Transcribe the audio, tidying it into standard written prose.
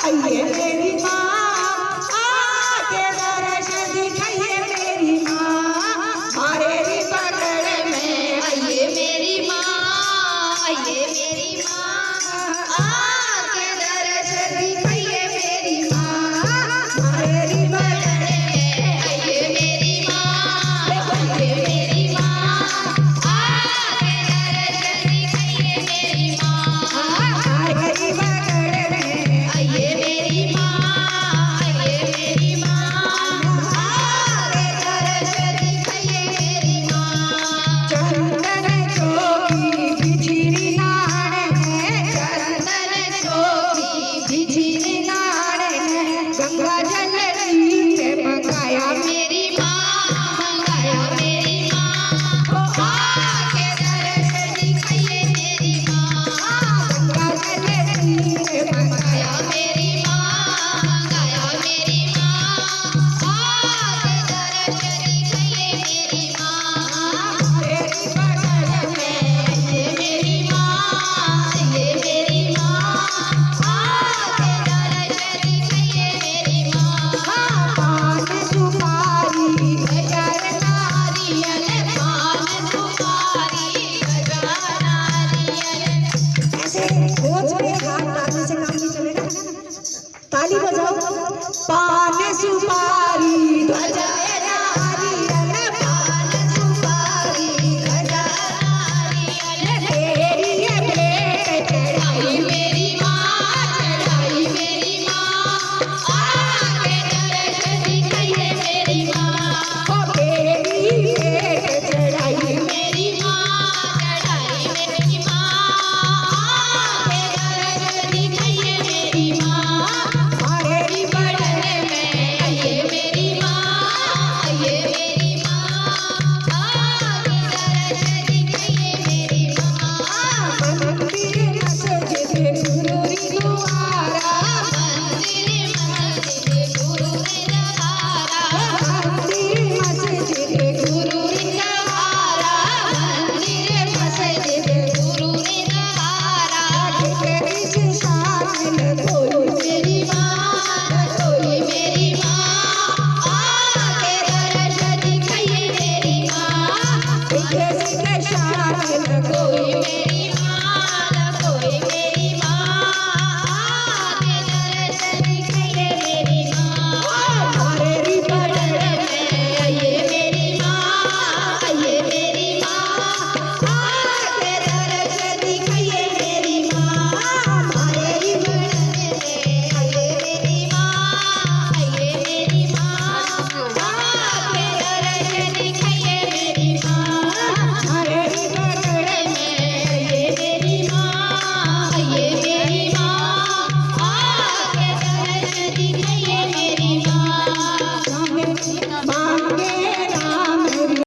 आइए मेरी माँ आके दर्शन दिखाइए मेरी माँ मेरी पकड़ में। आइए मेरी माँ, आइए मेरी माँ, आके दर्शन दिखाइए मेरी माँ मेरी पकड़ में। आइए मेरी माँ, आइए मेरी माँ, आके दर्शन दिखाइए मेरी माँ मेरी पकड़ में। आइए मेरी माँ, आइए मेरी माँ, आके दर्शन दिखाइए मेरी माँ। चंदन चौकी बिछड़ी नाड़ में, चंदन चौकी बिछड़ी नाड़ में गंगा जल के मंगाया मेरी माँ, मंगाया मेरी माँ, आके दर्शन दिखाइए मेरी माँ। गंगा जल के मंगाया मंगाया मेरी माँ, मंगाया मेरी माँ, आके दर्शन दिखाइए मेरी माँ मेरी पकड़ में। आइए मेरी माँ, आइए मेरी माँ, आके दर्शन दिखाइए मेरी माँ। पान सुपारी गजर नारियल, पान सुपारी गजर नारियल। ऐसे रोज में हाथ डालने से काम नहीं चलेगा। ताली बजाओ। पान सुपारी